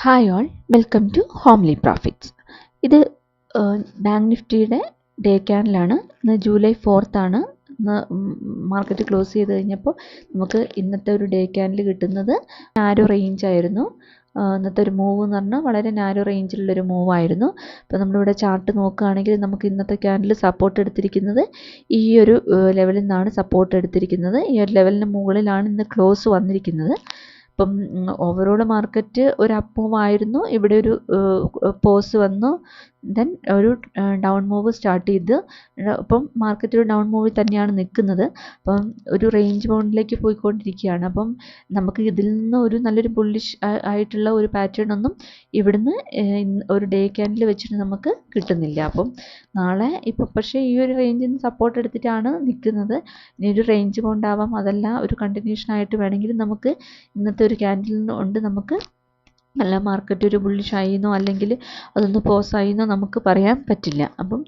Hi all, welcome to homely profits. ഇത് bank നിഫ്റ്റിയുടെ day ക്യാൻഡിലാണ്. ഇന്ന് ജൂലൈ 4th ആണ്. ഇന്ന് മാർക്കറ്റ് ക്ലോസ് ചെയ്ത് കഴിഞ്ഞപ്പോൾ നമുക്ക് ഇന്നത്തെ ഒരു ഡേ ക്യാൻഡിൽ കിട്ടുന്നത് നാരോ റേഞ്ച് ആയിരുന്നു. ഇന്നത്തെ ഒരു മൂവ് എന്ന് പറഞ്ഞാൽ വളരെ നാരോ റേഞ്ചിലുള്ളൊരു മൂവായിരുന്നു. അപ്പോൾ നമ്മളിവിടെ ചാർട്ട് നോക്കുകയാണെങ്കിൽ നമുക്ക് ഇന്നത്തെ ക്യാൻഡിൽ സപ്പോർട്ട് എടുത്തിരിക്കുന്നത് ഈ ഒരു ലെവലിൽ നിന്നാണ് സപ്പോർട്ട് എടുത്തിരിക്കുന്നത്. ഈ ഒരു ലെവലിന് മുകളിലാണ് ഇന്ന് ക്ലോസ് വന്നിരിക്കുന്നത്. ഇപ്പം ഓവറോൾ മാർക്കറ്റ് ഒരു അപ്പ് മൂവ് ആയിരുന്നു. ഇവിടെ ഒരു പോസ് വന്നു, ദെൻ ഒരു ഡൗൺ മൂവ് സ്റ്റാർട്ട് ചെയ്ത് അപ്പം മാർക്കറ്റ് ഒരു ഡൗൺ മൂവിൽ തന്നെയാണ് നിൽക്കുന്നത്. അപ്പം ഒരു റേഞ്ച് ബൗണ്ടിലേക്ക് പോയിക്കൊണ്ടിരിക്കുകയാണ്. അപ്പം നമുക്ക് ഇതിൽ നിന്ന് ഒരു നല്ലൊരു ബുള്ളിഷ് ആയിട്ടുള്ള ഒരു പാറ്റേൺ ഒന്നും ഇവിടുന്ന് ഒരു ഡേ ക്യാൻഡിൽ വെച്ചിട്ട് നമുക്ക് കിട്ടുന്നില്ല. അപ്പം നാളെ ഇപ്പം പക്ഷേ ഈ ഒരു റേഞ്ചിൽ നിന്ന് സപ്പോർട്ട് എടുത്തിട്ടാണ് നിൽക്കുന്നത്. ഇനി ഒരു റേഞ്ച് ബൗണ്ട് ആവാം, അതല്ല ഒരു കണ്ടിന്യൂഷൻ ആയിട്ട് വേണമെങ്കിൽ നമുക്ക് ഇന്നത്തെ ഒരു ക്യാൻഡിൽ കൊണ്ട് നമുക്ക് നല്ല മാർക്കറ്റ് ഒരു ബുള്ളിഷ് ആയിന്നോ അല്ലെങ്കിൽ അതൊന്ന് പോസ് ആയിന്നോ നമുക്ക് പറയാൻ പറ്റില്ല. അപ്പം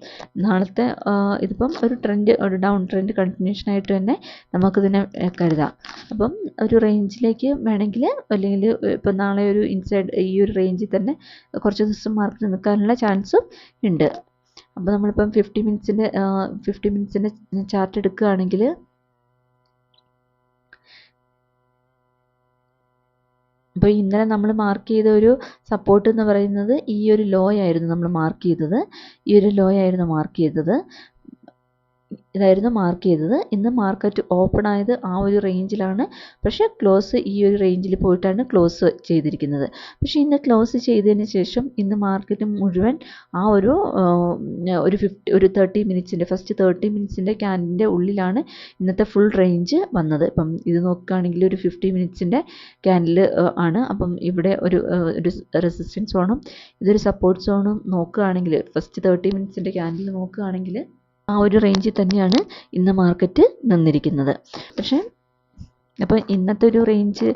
നാളത്തെ ഇതിപ്പം ഒരു ട്രെൻഡ്, ഒരു ഡൗൺ ട്രെൻഡ് കണ്ടിന്യൂഷൻ ആയിട്ട് തന്നെ നമുക്കിതിനെ കരുതാം. അപ്പം ഒരു റേഞ്ചിലേക്ക് വേണമെങ്കിൽ അല്ലെങ്കിൽ ഇപ്പം നാളെ ഒരു ഇൻസൈഡ് ഈ ഒരു റേഞ്ചിൽ തന്നെ കുറച്ച് ദിവസം മാർക്കറ്റ് നിൽക്കാനുള്ള ചാൻസും ഉണ്ട്. അപ്പോൾ നമ്മളിപ്പം 50 മിനിറ്റ്സിൻ്റെ ചാർട്ട് എടുക്കുകയാണെങ്കിൽ അപ്പോൾ ഇന്നലെ നമ്മൾ മാർക്ക് ചെയ്ത ഒരു സപ്പോർട്ട് എന്ന് പറയുന്നത് ഈ ഒരു ലോ ആയിരുന്നു. നമ്മൾ മാർക്ക് ചെയ്തത് ഈ ഒരു ലോ ആയിരുന്നു മാർക്ക് ചെയ്തത്. ഇന്ന് മാർക്കറ്റ് ഓപ്പൺ ആയത് ആ ഒരു റേഞ്ചിലാണ്, പക്ഷേ ക്ലോസ് ഈ ഒരു റേഞ്ചിൽ പോയിട്ടാണ് ക്ലോസ് ചെയ്തിരിക്കുന്നത്. പക്ഷേ ഇന്ന് ക്ലോസ് ചെയ്തതിന് ശേഷം ഇന്ന് മാർക്കറ്റ് മുഴുവൻ ആ ഒരു 30 മിനിറ്റ്സിൻ്റെ ഫസ്റ്റ് 30 മിനിറ്റ്സിൻ്റെ ക്യാൻഡിൻ്റെ ഉള്ളിലാണ് ഇന്നത്തെ ഫുൾ റേഞ്ച് വന്നത്. ഇപ്പം ഇത് നോക്കുകയാണെങ്കിൽ ഒരു 50 മിനിറ്റ്സിൻ്റെ ക്യാൻഡിൽ ആണ്. അപ്പം ഇവിടെ ഒരു റെസിസ്റ്റൻസ് സോണും ഇതൊരു സപ്പോർട്ട് സോണും നോക്കുകയാണെങ്കിൽ ഫസ്റ്റ് 30 മിനിറ്റ്സിൻ്റെ ക്യാൻഡിൽ നോക്കുകയാണെങ്കിൽ ആ ഒരു റേഞ്ചിൽ തന്നെയാണ് ഇന്ന് മാർക്കറ്റ് നിന്നിരിക്കുന്നത്. പക്ഷേ അപ്പോൾ ഇന്നത്തെ ഒരു റേഞ്ചിൽ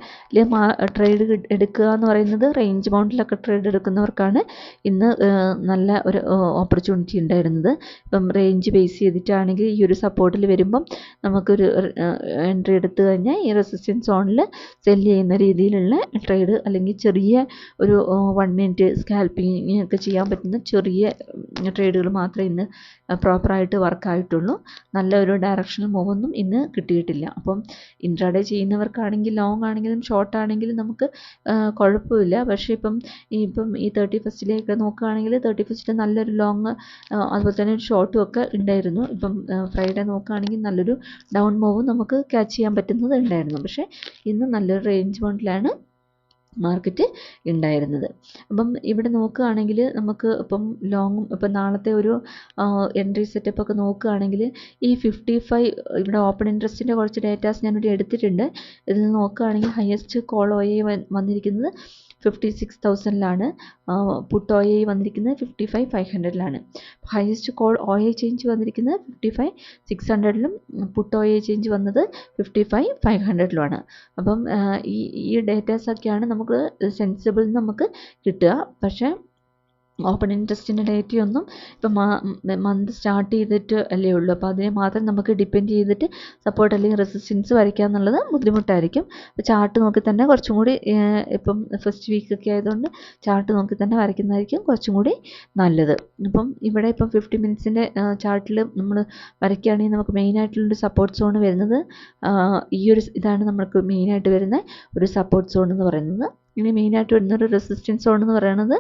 ട്രേഡ് എടുക്കുക എന്ന് പറയുന്നത് റേഞ്ച് ബൗണ്ടിലൊക്കെ ട്രേഡ് എടുക്കുന്നവർക്കാണ് ഇന്ന് നല്ല ഒരു ഓപ്പർച്യൂണിറ്റി ഉണ്ടായിരുന്നത്. ഇപ്പം റേഞ്ച് ബേസ് ചെയ്തിട്ടാണെങ്കിൽ ഈ ഒരു സപ്പോർട്ടിൽ വരുമ്പം നമുക്കൊരു എൻട്രി എടുത്തു കഴിഞ്ഞാൽ ഈ റെസിസ്റ്റൻസ് സോണിൽ സെല്ല് ചെയ്യുന്ന രീതിയിലുള്ള ട്രേഡ്, അല്ലെങ്കിൽ ചെറിയ ഒരു 1 മിനിറ്റ് സ്കാൽപ്പിംഗ് ഒക്കെ ചെയ്യാൻ പറ്റുന്ന ചെറിയ ട്രേഡുകൾ മാത്രമേ ഇന്ന് പ്രോപ്പറായിട്ട് വർക്കായിട്ടുള്ളൂ. നല്ലൊരു ഡയറക്ഷണൽ മൂവൊന്നും ഇന്ന് കിട്ടിയിട്ടില്ല. അപ്പം ഇൻട്രാഡേ ചെയ്യുന്നവർക്കാണെങ്കിൽ ലോങ് ആണെങ്കിലും ഷോർട്ട് ആണെങ്കിലും നമുക്ക് കുഴപ്പമില്ല. പക്ഷേ ഇപ്പം ഈ 31st നോക്കുകയാണെങ്കിൽ 31st നല്ലൊരു ലോങ് അതുപോലെ തന്നെ ഒരു ഷോർട്ടും ഒക്കെ ഉണ്ടായിരുന്നു. ഇപ്പം ഫ്രൈഡേ നോക്കുകയാണെങ്കിൽ നല്ലൊരു ഡൗൺ മൂവും നമുക്ക് ക്യാച്ച് ചെയ്യാൻ പറ്റുന്നത് ഉണ്ടായിരുന്നു. പക്ഷേ ഇന്ന് നല്ലൊരു റേഞ്ച് ബൗണ്ടിലാണ് മാർക്കറ്റ് ഉണ്ടായിരുന്നത്. അപ്പം ഇവിടെ നോക്കുകയാണെങ്കിൽ നമുക്ക് ഇപ്പം ലോങ്ങും ഇപ്പം നാളത്തെ ഒരു എൻട്രി സെറ്റപ്പ് ഒക്കെ നോക്കുകയാണെങ്കിൽ ഈ 55 ഇവിടെ ഓപ്പൺ ഇൻട്രസ്റ്റിൻ്റെ കുറച്ച് ഡേറ്റാസ് ഞാനിവിടെ എടുത്തിട്ടുണ്ട്. ഇതിൽ നോക്കുകയാണെങ്കിൽ ഹയസ്റ്റ് കോൾ OI വന്നിരിക്കുന്നത് 56,000ലാണ്. പുട്ട് OI വന്നിരിക്കുന്നത് 55,500ലാണ്. ഹയസ്റ്റ് കോൾ OI ചേഞ്ച് വന്നിരിക്കുന്നത് 55,600ലും പുട്ട് OI ചേഞ്ച് വന്നത് 55,500ലുമാണ്. അപ്പം ഈ ഡേറ്റാസൊക്കെയാണ് നമുക്ക് സെൻസിബിൾ നമുക്ക് കിട്ടുക. പക്ഷേ ഓപ്പൺ ഇൻട്രസ്റ്റിൻ്റെ ഡേറ്റയൊന്നും ഇപ്പം മന്ത് സ്റ്റാർട്ട് ചെയ്തിട്ട് അല്ലേ ഉള്ളൂ. അപ്പോൾ അതിനെ മാത്രം നമുക്ക് ഡിപ്പെൻഡ് ചെയ്തിട്ട് സപ്പോർട്ട് അല്ലെങ്കിൽ റെസിസ്റ്റൻസ് വരയ്ക്കുക എന്നുള്ളത് ബുദ്ധിമുട്ടായിരിക്കും. അപ്പോൾ ചാർട്ട് നോക്കി തന്നെ കുറച്ചും കൂടി ഇപ്പം ഫസ്റ്റ് വീക്കൊക്കെ ആയതുകൊണ്ട് ചാർട്ട് നോക്കി തന്നെ വരയ്ക്കുന്നതായിരിക്കും കുറച്ചും കൂടി നല്ലത്. ഇപ്പം ഇവിടെ ഇപ്പം 50 മിനിറ്റ്സിൻ്റെ ചാർട്ടിൽ നമ്മൾ വരയ്ക്കുകയാണെങ്കിൽ നമുക്ക് മെയിനായിട്ടുള്ളൊരു സപ്പോർട്ട് സോൺ വരുന്നത് ഈ ഒരു ഇതാണ്. നമുക്ക് മെയിനായിട്ട് വരുന്ന ഒരു സപ്പോർട്ട് സോൺ എന്ന് പറയുന്നത്. ഇനി മെയിനായിട്ട് വരുന്നൊരു റെസിസ്റ്റൻസ് സോൺ എന്ന് പറയുന്നത്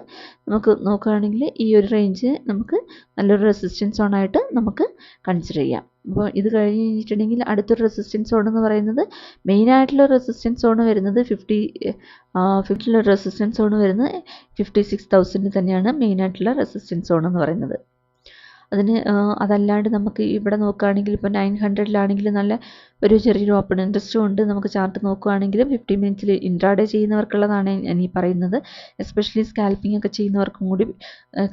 നമുക്ക് നോക്കുകയാണെങ്കിൽ ഈ ഒരു റേഞ്ച് നമുക്ക് നല്ലൊരു റെസിസ്റ്റൻസ് സോണായിട്ട് നമുക്ക് കൺസിഡർ ചെയ്യാം. അപ്പോൾ ഇത് കഴിഞ്ഞിട്ടുണ്ടെങ്കിൽ അടുത്തൊരു റെസിസ്റ്റൻസ് സോൺ എന്ന് പറയുന്നത് മെയിനായിട്ടുള്ള റെസിസ്റ്റൻസ് സോൺ വരുന്നത് 50 റെസിസ്റ്റൻസ് സോൺ വരുന്നത് 56,000 തന്നെയാണ് മെയിനായിട്ടുള്ള റെസിസ്റ്റൻസ് സോൺ എന്ന് പറയുന്നത്. അതല്ലാണ്ട് നമുക്ക് ഇവിടെ നോക്കുകയാണെങ്കിൽ ഇപ്പോൾ 900ലാണെങ്കിൽ നല്ല ഒരു ചെറിയൊരു ഓപ്പൺ ഇൻട്രസ്റ്റും ഉണ്ട്. നമുക്ക് ചാർട്ട് നോക്കുകയാണെങ്കിലും 50 മിനിറ്റ്സിൽ ഇൻട്രാഡേ ചെയ്യുന്നവർക്കുള്ളതാണ് ഞാൻ ഈ പറയുന്നത്. എസ്പെഷ്യലി സ്കാൽപ്പിംഗ് ഒക്കെ ചെയ്യുന്നവർക്കും കൂടി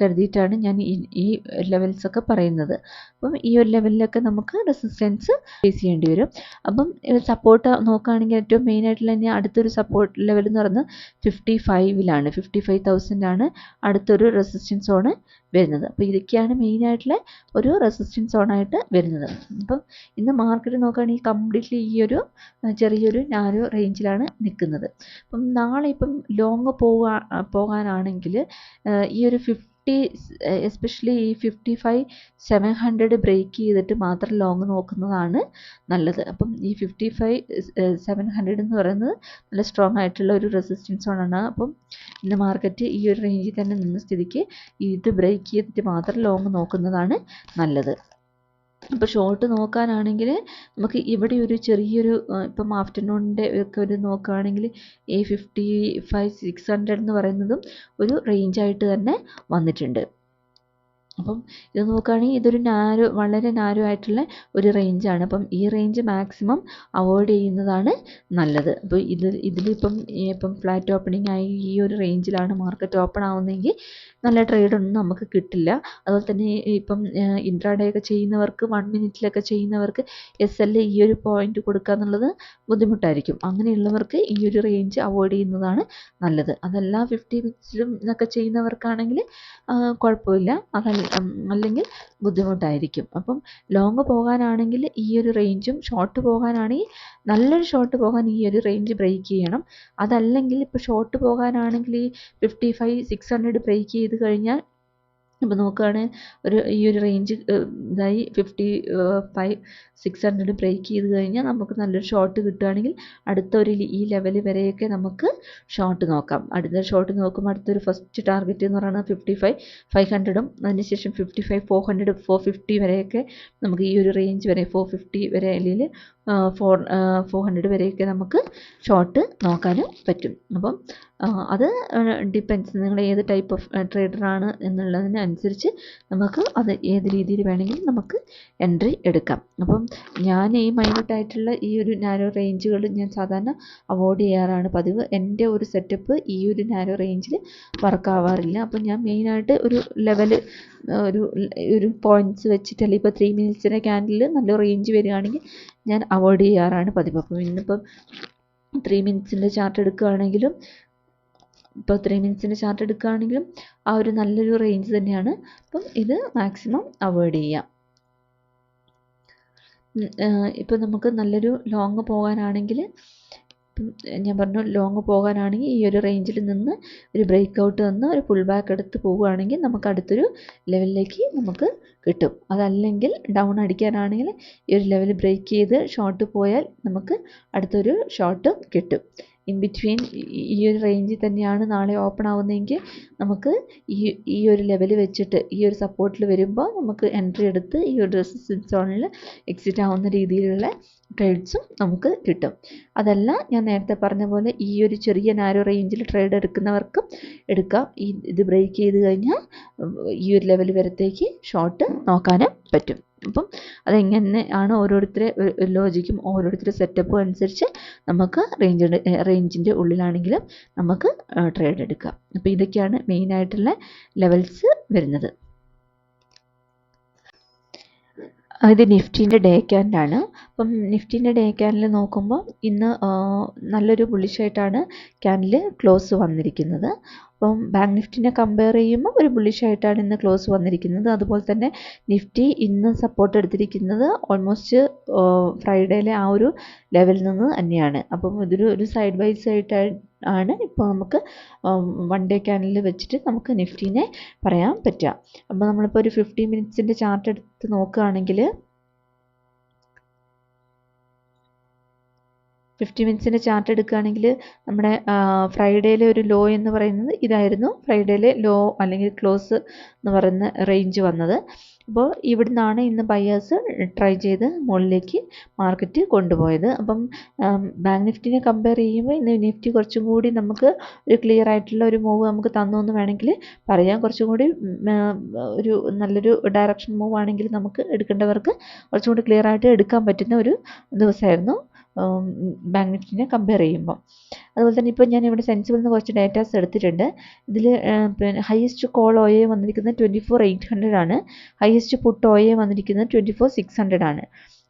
കരുതിയിട്ടാണ് ഞാൻ ഈ ലെവൽസൊക്കെ പറയുന്നത്. അപ്പം ഈ ഒരു ലെവലിലൊക്കെ നമുക്ക് റെസിസ്റ്റൻസ് ഫേസ് ചെയ്യേണ്ടി വരും. അപ്പം സപ്പോർട്ട് നോക്കുകയാണെങ്കിൽ ഏറ്റവും മെയിനായിട്ടുള്ള തന്നെ അടുത്തൊരു സപ്പോർട്ട് ലെവൽ എന്ന് പറയുന്നത് 55ലാണ്. 55,000 അടുത്തൊരു റെസിസ്റ്റൻസ് സോണ് വരുന്നത്. അപ്പോൾ ഇതൊക്കെയാണ് മെയിനായിട്ടുള്ള ഒരു റെസിസ്റ്റൻസ് സോണായിട്ട് വരുന്നത്. അപ്പം ഇന്ന് മാർക്കറ്റ് നോക്കുകയാണെങ്കിൽ കംപ്ലീറ്റ്ലി ഈ ഒരു ചെറിയൊരു നാരോ റേഞ്ചിലാണ് നിൽക്കുന്നത്. അപ്പം നാളെ ഇപ്പം ലോങ് പോകാനാണെങ്കിൽ ഈ ഒരു 50 എസ്പെഷ്യലി ഈ 55,700 ബ്രേക്ക് ചെയ്തിട്ട് മാത്രം ലോങ് നോക്കുന്നതാണ് നല്ലത്. അപ്പം ഈ 55,700 എന്ന് പറയുന്നത് നല്ല സ്ട്രോങ് ആയിട്ടുള്ള ഒരു റെസിസ്റ്റൻസ് സോണാണ്. അപ്പം ഇന്ന് മാർക്കറ്റ് ഈ ഒരു റേഞ്ചിൽ തന്നെ നിന്ന സ്ഥിതിക്ക് ഇത് ബ്രേക്ക് ചെയ്തിട്ട് മാത്രം ലോങ് നോക്കുന്നതാണ് നല്ലത്. അപ്പോൾ ഷോർട്ട് നോക്കാനാണെങ്കിൽ നമുക്ക് ഇവിടെ ഒരു ചെറിയൊരു ഇപ്പം ആഫ്റ്റർനൂണിൻ്റെ ഒക്കെ ഒരു നോക്കുകയാണെങ്കിൽ ഈ 55,600 എന്ന് പറയുന്നതും ഒരു റേഞ്ചായിട്ട് തന്നെ വന്നിട്ടുണ്ട്. അപ്പം ഇത് നോക്കുകയാണെങ്കിൽ ഇതൊരു വളരെ നാരോ ആയിട്ടുള്ള ഒരു റേഞ്ചാണ്. അപ്പം ഈ റേഞ്ച് മാക്സിമം അവോയ്ഡ് ചെയ്യുന്നതാണ് നല്ലത്. അപ്പോൾ ഇപ്പം ഫ്ലാറ്റ് ഓപ്പണിംഗ് ആയി ഈ ഒരു റേഞ്ചിലാണ് മാർക്കറ്റ് ഓപ്പൺ ആവുന്നതെങ്കിൽ നല്ല ട്രേഡൊന്നും നമുക്ക് കിട്ടില്ല. അതുപോലെ തന്നെ ഇപ്പം ഇൻട്രാഡേ ഒക്കെ ചെയ്യുന്നവർക്ക് 1 മിനിറ്റിലൊക്കെ ചെയ്യുന്നവർക്ക് SL ഈ ഒരു പോയിന്റ് കൊടുക്കുക എന്നുള്ളത് ബുദ്ധിമുട്ടായിരിക്കും. അങ്ങനെയുള്ളവർക്ക് ഈ ഒരു റേഞ്ച് അവോയ്ഡ് ചെയ്യുന്നതാണ് നല്ലത്. അതല്ല 50 മിനിറ്റ്സിലും ഇതൊക്കെ ചെയ്യുന്നവർക്കാണെങ്കിൽ കുഴപ്പമില്ല. അല്ലെങ്കിൽ ബുദ്ധിമുട്ടായിരിക്കും. അപ്പം ലോങ് പോകാനാണെങ്കിൽ ഈ ഒരു റേഞ്ചും, ഷോർട്ട് പോകാനാണെങ്കിൽ നല്ലൊരു ഷോർട്ട് പോകാൻ ഈ ഒരു റേഞ്ച് ബ്രേക്ക് ചെയ്യണം. അതല്ലെങ്കിൽ ഇപ്പോൾ ഷോർട്ട് പോകാനാണെങ്കിൽ ഈ 55,600 ബ്രേക്ക് ചെയ്ത് കഴിഞ്ഞാൽ ഇപ്പോൾ നോക്കുകയാണെങ്കിൽ ഈ ഒരു റേഞ്ച് ഇതായി 55,600 ബ്രേക്ക് ചെയ്ത് കഴിഞ്ഞാൽ നമുക്ക് നല്ലൊരു ഷോർട്ട് കിട്ടുകയാണെങ്കിൽ ഈ ലെവൽ വരെയൊക്കെ നമുക്ക് ഷോർട്ട് നോക്കാം. അടുത്ത ഷോർട്ട് നോക്കുമ്പോൾ അടുത്തൊരു ഫസ്റ്റ് ടാർഗറ്റ് എന്ന് പറയുന്നത് 55,500ഉം അതിനുശേഷം 55,400 450 വരെയൊക്കെ നമുക്ക് ഈ ഒരു റേഞ്ച് വരെ 450 വരെ അല്ലെങ്കിൽ 400 വരെയൊക്കെ നമുക്ക് ഷോർട്ട് നോക്കാനും പറ്റും. അപ്പം അത് ഡിപ്പെൻസ് നിങ്ങൾ ഏത് ടൈപ്പ് ഓഫ് ട്രേഡറാണ് എന്നുള്ളതിനനുസരിച്ച് നമുക്ക് അത് ഏത് രീതിയിൽ വേണമെങ്കിലും നമുക്ക് എൻട്രി എടുക്കാം. അപ്പം ഞാൻ ഈ മൈനൂട്ടായിട്ടുള്ള ഈ ഒരു നാരോ റേഞ്ചുകൾ ഞാൻ സാധാരണ അവോയ്ഡ് ചെയ്യാറാണ് പതിവ്. എൻ്റെ ഒരു സെറ്റപ്പ് ഈ ഒരു നാരോ റേഞ്ചിൽ വർക്കാവാറില്ല. അപ്പം ഞാൻ മെയിനായിട്ട് ഒരു ലെവൽ ഒരു പോയിൻറ്റ്സ് വെച്ചിട്ട് അല്ലെങ്കിൽ ഇപ്പോൾ 3 മിനിറ്റ്സിൻ്റെ ക്യാൻഡിൽ നല്ല റേഞ്ച് വരികയാണെങ്കിൽ ഞാൻ അവോയ്ഡ് ചെയ്യാറാണ് പതിവ്. അപ്പം ഇന്നിപ്പം 3 മിനിറ്റ്സിൻ്റെ ചാർട്ട് എടുക്കുകയാണെങ്കിലും ആ ഒരു നല്ലൊരു റേഞ്ച് തന്നെയാണ്. അപ്പം ഇത് മാക്സിമം അവോയ്ഡ് ചെയ്യാം. ഇപ്പോൾ നമുക്ക് നല്ലൊരു ലോങ് പോകാനാണെങ്കിൽ ഞാൻ പറഞ്ഞു, ലോങ് പോകാനാണെങ്കിൽ ഈ ഒരു റേഞ്ചിൽ നിന്ന് ഒരു ബ്രേക്ക് ഔട്ട് വന്ന് ഒരു പുൾ ബാക്ക് എടുത്ത് പോവുകയാണെങ്കിൽ നമുക്ക് അടുത്തൊരു ലെവലിലേക്ക് നമുക്ക് കിട്ടും. അതല്ലെങ്കിൽ ഡൗൺ അടിക്കാനാണെങ്കിൽ ഈ ഒരു ലെവൽ ബ്രേക്ക് ചെയ്ത് ഷോർട്ട് പോയാൽ നമുക്ക് അടുത്തൊരു ഷോർട്ട് കിട്ടും. ഇൻ ബിറ്റ്വീൻ ഈ ഒരു റേഞ്ചിൽ തന്നെയാണ് നാളെ ഓപ്പൺ ആവുന്നതെങ്കിൽ നമുക്ക് ഈ ഒരു ലെവൽ വെച്ചിട്ട് ഈ ഒരു സപ്പോർട്ടിൽ വരുമ്പോൾ നമുക്ക് എൻട്രി എടുത്ത് ഈ ഒരു റെസിസ്റ്റൻസ് സോണിൽ എക്സിറ്റ് ആവുന്ന രീതിയിലുള്ള ട്രേഡ്സും നമുക്ക് കിട്ടും. അതല്ല, ഞാൻ നേരത്തെ പറഞ്ഞ പോലെ ഈ ഒരു ചെറിയ നാരോ റേഞ്ചിൽ ട്രേഡ് എടുക്കുന്നവർക്കും എടുക്കാം. ഇത് ബ്രേക്ക് ചെയ്ത് കഴിഞ്ഞാൽ ഈ ഒരു ലെവൽ വരത്തേക്ക് ഷോർട്ട് നോക്കാനും പറ്റും. അപ്പം അതെങ്ങനെ ആണ് ഓരോരുത്തരെ ലോജിക്കും ഓരോരുത്തരുടെ സെറ്റപ്പും അനുസരിച്ച് നമുക്ക് റേഞ്ചിൻ്റെ ഉള്ളിലാണെങ്കിലും നമുക്ക് ട്രേഡ് എടുക്കാം. അപ്പോൾ ഇതൊക്കെയാണ് മെയിനായിട്ടുള്ള ലെവൽസ് വരുന്നത്. ഇത് നിഫ്റ്റീൻ്റെ ഡേ ക്യാൻഡാണ്. അപ്പം നിഫ്റ്റീൻ്റെ ഡേ ക്യാൻഡിൽ നോക്കുമ്പോൾ ഇന്ന് നല്ലൊരു ബുള്ളിഷായിട്ടാണ് ക്യാൻഡിൽ ക്ലോസ് വന്നിരിക്കുന്നത്. അപ്പം ബാങ്ക് നിഫ്റ്റിനെ കമ്പയർ ചെയ്യുമ്പോൾ ഒരു ബുള്ളിഷായിട്ടാണ് ഇന്ന് ക്ലോസ് വന്നിരിക്കുന്നത്. അതുപോലെ തന്നെ നിഫ്റ്റി ഇന്ന് സപ്പോർട്ട് എടുത്തിരിക്കുന്നത് ഓൾമോസ്റ്റ് ഫ്രൈഡേയിലെ ആ ഒരു ലെവലിൽ നിന്ന് തന്നെയാണ്. അപ്പം ഇതൊരു സൈഡ് ബൈ സൈഡ് ആണ് ഇപ്പോൾ നമുക്ക് 1 ഡേ ക്യാൻഡിൽ വെച്ചിട്ട് നമുക്ക് നിഫ്റ്റീനെ പറയാൻ പറ്റുക. അപ്പോൾ നമ്മളിപ്പോൾ ഒരു 50 മിനിറ്റ്സിൻ്റെ ചാർട്ട് എടുത്ത് നോക്കുകയാണെങ്കിൽ 50 മിനിറ്റ്സിൻ്റെ ചാർട്ട് എടുക്കുകയാണെങ്കിൽ നമ്മുടെ ഫ്രൈഡേയിലെ ഒരു ലോ എന്ന് പറയുന്നത് ഇതായിരുന്നു. ഫ്രൈഡേയിലെ ലോ അല്ലെങ്കിൽ ക്ലോസ് എന്ന് പറയുന്ന റേഞ്ച് വന്നത്. അപ്പോൾ ഇവിടുന്നാണ് ഇന്ന് ബയേഴ്സ് ട്രൈ ചെയ്ത് മുകളിലേക്ക് മാർക്കറ്റ് കൊണ്ടുപോയത്. അപ്പം ബാങ്ക് നിഫ്റ്റിനെ കമ്പയർ ചെയ്യുമ്പോൾ ഇന്ന് നിഫ്റ്റി കുറച്ചും കൂടി നമുക്ക് ഒരു ക്ലിയർ ആയിട്ടുള്ള ഒരു മൂവ് നമുക്ക് തന്നു എന്ന് വേണമെങ്കിൽ പറയാം. കുറച്ചും കൂടി ഒരു നല്ലൊരു ഡയറക്ഷൻ മൂവ് ആണെങ്കിൽ നമുക്ക് എടുക്കേണ്ടവർക്ക് കുറച്ചും കൂടി ക്ലിയർ ആയിട്ട് എടുക്കാൻ പറ്റുന്ന ഒരു ദിവസമായിരുന്നു ബാങ്ക് നിഫ്റ്റിനെ കമ്പയർ ചെയ്യുമ്പോൾ. അതുപോലെ തന്നെ ഇപ്പോൾ ഞാൻ ഇവിടെ സെൻസിബിൾ നിന്ന് കുറച്ച് ഡേറ്റാസ് എടുത്തിട്ടുണ്ട്. ഇതിൽ പിന്നെ ഹയസ്റ്റ് കോൾ OA വന്നിരിക്കുന്നത് 24,800 ആണ്. ഹയസ്റ്റ് പുട്ട് OA വന്നിരിക്കുന്നത് 24,600 ആണ്.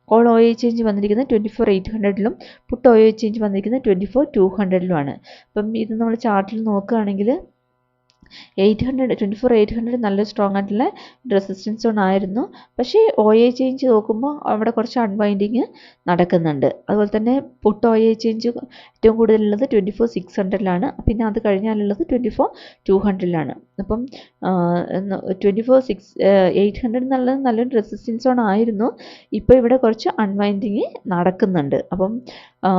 കോൾ OA ചേഞ്ച് വന്നിരിക്കുന്നത് 24,800ലും പുട്ട് OA ചേഞ്ച് വന്നിരിക്കുന്നത് 24,200ലും ആണ്. അപ്പം ഇത് നമ്മൾ ചാർട്ടിൽ നോക്കുകയാണെങ്കിൽ 800 800 നല്ല സ്ട്രോങ് ആയിട്ടുള്ള റെസിസ്റ്റൻസ് സോൺ ആയിരുന്നു. പക്ഷേ OA ചേഞ്ച് നോക്കുമ്പോൾ അവിടെ കുറച്ച് അൺവൈൻഡിങ് നടക്കുന്നുണ്ട്. അതുപോലെ തന്നെ പുട്ട് OA ചേഞ്ച് ഏറ്റവും കൂടുതലുള്ളത് 24,600ലാണ്. പിന്നെ അത് കഴിഞ്ഞാലുള്ളത് 24,200ലാണ്. അപ്പം 800 എന്നുള്ളത് നല്ലൊരു റെസിസ്റ്റൻസ് സോൺ ആയിരുന്നു. ഇപ്പോൾ ഇവിടെ കുറച്ച് അൺവൈൻഡിങ് നടക്കുന്നുണ്ട്. അപ്പം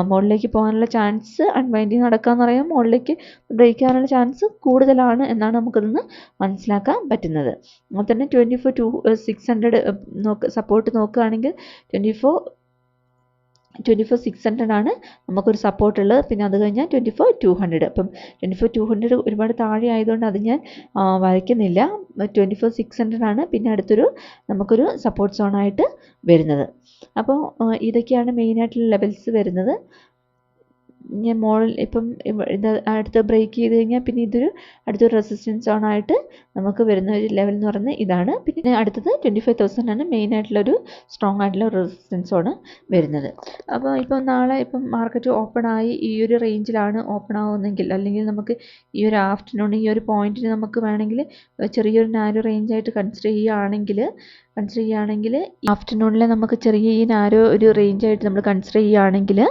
മുകളിലേക്ക് പോകാനുള്ള ചാൻസ്, അൺവൈൻഡിങ് നടക്കാന്ന് പറയാം, മുകളിലേക്ക് ബ്രേക്ക് ചെയ്യാനുള്ള ചാൻസ് കൂടുതലാണ് എന്നാണ് നമുക്കിന്ന് മനസ്സിലാക്കാൻ പറ്റുന്നത്. അതുപോലെ തന്നെ 24,600 സപ്പോർട്ട് നോക്കുകയാണെങ്കിൽ 24,600 ആണ് നമുക്കൊരു സപ്പോർട്ട് ഉള്ളത്. പിന്നെ അത് കഴിഞ്ഞാൽ 24,200. അപ്പം 24,200 ഒരുപാട് താഴെ ആയതുകൊണ്ട് അത് ഞാൻ വരയ്ക്കുന്നില്ല. 24,600 ആണ് പിന്നെ അടുത്തൊരു നമുക്കൊരു സപ്പോർട്ട് സോണായിട്ട് വരുന്നത്. അപ്പോൾ ഇതൊക്കെയാണ് മെയിനായിട്ടുള്ള ലെവൽസ് വരുന്നത്. ഞാൻ ഇപ്പം ഇത് അടുത്ത് ബ്രേക്ക് ചെയ്ത് കഴിഞ്ഞാൽ പിന്നെ ഇതൊരു അടുത്തൊരു റെസിസ്റ്റൻസ് സോണായിട്ട് നമുക്ക് വരുന്ന ഒരു ലെവൽ എന്ന് പറയുന്നത് ഇതാണ്. പിന്നെ അടുത്തത് 25,000 ആണ് മെയിനായിട്ടുള്ളൊരു സ്ട്രോങ് ആയിട്ടുള്ള റെസിസ്റ്റൻസ് സോൺ വരുന്നത്. അപ്പോൾ ഇപ്പം നാളെ ഇപ്പം മാർക്കറ്റ് ഓപ്പൺ ആയി ഈ ഒരു റേഞ്ചിലാണ് ഓപ്പൺ ആവുന്നതെങ്കിൽ, അല്ലെങ്കിൽ നമുക്ക് ഈ ഒരു ആഫ്റ്റർനൂൺ ഈ ഒരു പോയിന്റിന് നമുക്ക് വേണമെങ്കിൽ ചെറിയൊരു നാരോ റേഞ്ചായിട്ട് കൺസിഡർ ചെയ്യുകയാണെങ്കിൽ ആഫ്റ്റർനൂണിൽ നമുക്ക് ചെറിയ ഈ നാരോ ഒരു റേഞ്ചായിട്ട് നമ്മൾ കൺസിഡർ ചെയ്യുകയാണെങ്കിൽ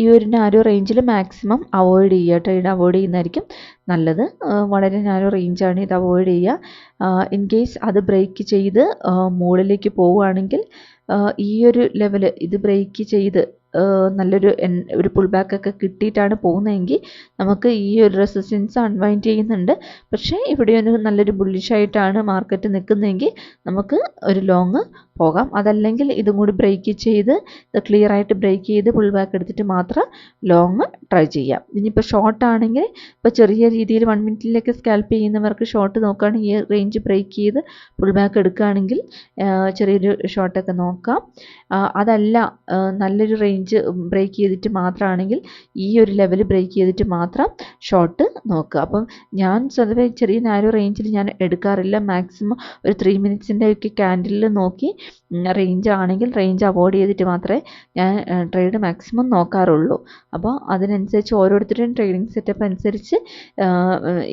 ഈ ഒരു നാരോ റേഞ്ചിൽ മാക്സിമം അവോയ്ഡ് ചെയ്യുക, ട്രേഡ് അവോയ്ഡ് ചെയ്യുന്നതായിരിക്കും നല്ലത്. വളരെ നാരോ റേഞ്ചാണ്, ഇത് അവോയ്ഡ് ചെയ്യുക. ഇൻ കേസ് അത് ബ്രേക്ക് ചെയ്ത് മുകളിലേക്ക് പോവുകയാണെങ്കിൽ ഈ ഒരു ലെവൽ ഇത് ബ്രേക്ക് ചെയ്ത് നല്ലൊരു പുൾ ബാക്കൊക്കെ കിട്ടിയിട്ടാണ് പോകുന്നതെങ്കിൽ നമുക്ക് ഈ ഒരു റെസിസ്റ്റൻസ് അൺവൈൻഡ് ചെയ്യുന്നുണ്ട്. പക്ഷേ ഇവിടെ നല്ലൊരു ബുള്ളിഷായിട്ടാണ് മാർക്കറ്റ് നിൽക്കുന്നതെങ്കിൽ നമുക്ക് ഒരു ലോങ് പോകാം. അതല്ലെങ്കിൽ ഇതും കൂടി ബ്രേക്ക് ചെയ്ത് ക്ലിയർ ആയിട്ട് ബ്രേക്ക് ചെയ്ത് പുൾ ബാക്ക് എടുത്തിട്ട് മാത്രം ലോങ് ട്രൈ ചെയ്യാം. ഇനിയിപ്പോൾ ഷോർട്ട് ആണെങ്കിൽ ഇപ്പോൾ ചെറിയ രീതിയിൽ 1 മിനിറ്റിലേക്ക് സ്കാൽപ്പ് ചെയ്യുന്നവർക്ക് ഷോർട്ട് നോക്കുകയാണെങ്കിൽ ഈ റേഞ്ച് ബ്രേക്ക് ചെയ്ത് പുൾ ബാക്ക് എടുക്കുകയാണെങ്കിൽ ചെറിയൊരു ഷോർട്ടൊക്കെ നോക്കാം. അതല്ല നല്ലൊരു റേഞ്ച് ബ്രേക്ക് ചെയ്തിട്ട് മാത്രമാണെങ്കിൽ ഈ ഒരു ലെവൽ ബ്രേക്ക് ചെയ്തിട്ട് മാത്രം ഷോർട്ട് നോക്കുക. അപ്പം ഞാൻ സ്വതവേ ചെറിയ നാരോ റേഞ്ചിൽ ഞാൻ എടുക്കാറില്ല. മാക്സിമം ഒരു 3 മിനിറ്റ്സിൻ്റെ ഒക്കെ ക്യാൻഡിലിൽ നോക്കി റേഞ്ച് ആണെങ്കിൽ റേഞ്ച് അവോയ്ഡ് ചെയ്തിട്ട് മാത്രമേ ഞാൻ ട്രേഡ് മാക്സിമം നോക്കാറുള്ളൂ. അപ്പോൾ അതിനനുസരിച്ച് ഓരോരുത്തരുടെയും ട്രേഡിംഗ് സെറ്റപ്പ് അനുസരിച്ച്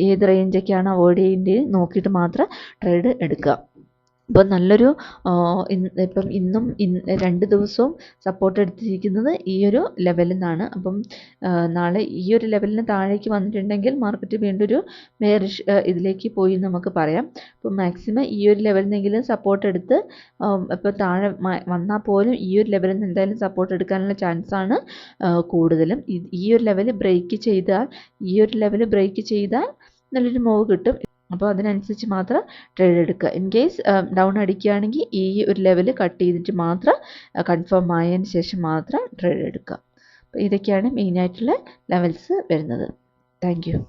ഏത് റേഞ്ചൊക്കെയാണ് അവോയ്ഡ് ചെയ്യേണ്ടത് നോക്കിയിട്ട് മാത്രം ട്രേഡ് എടുക്കുക. ഇപ്പോൾ നല്ലൊരു ഇപ്പം ഇന്നും 2 ദിവസവും സപ്പോർട്ട് എടുത്തിരിക്കുന്നത് ഈ ഒരു ലെവലിൽ നിന്നാണ്. അപ്പം നാളെ ഈ ഒരു ലെവലിന് താഴേക്ക് വന്നിട്ടുണ്ടെങ്കിൽ മാർക്കറ്റ് വീണ്ടും ഒരു ബെയറിഷ് ഇതിലേക്ക് പോയി നമുക്ക് പറയാം. അപ്പോൾ മാക്സിമം ഈ ഒരു ലെവലിൽ നിന്നെങ്കിലും സപ്പോർട്ട് എടുത്ത് ഇപ്പോൾ താഴെ വന്നാൽ പോലും ഈ ഒരു ലെവലിൽ നിന്ന് എന്തായാലും സപ്പോർട്ട് എടുക്കാനുള്ള ചാൻസാണ് കൂടുതലും. ഈ ഒരു ലെവൽ ബ്രേക്ക് ചെയ്താൽ നല്ലൊരു മൂവ് കിട്ടും. അപ്പോൾ അതിനനുസരിച്ച് മാത്രം ട്രേഡ് എടുക്കുക. ഇൻ കേസ് ഡൗൺ അടിക്കുകയാണെങ്കിൽ ഈ ഒരു ലെവൽ കട്ട് ചെയ്തിട്ട് മാത്രം കൺഫേം ആയതിന് ശേഷം മാത്രം ട്രേഡ് എടുക്കുക. അപ്പോൾ ഇതൊക്കെയാണ് മെയിനായിട്ടുള്ള ലെവൽസ് വരുന്നത്. Thank you.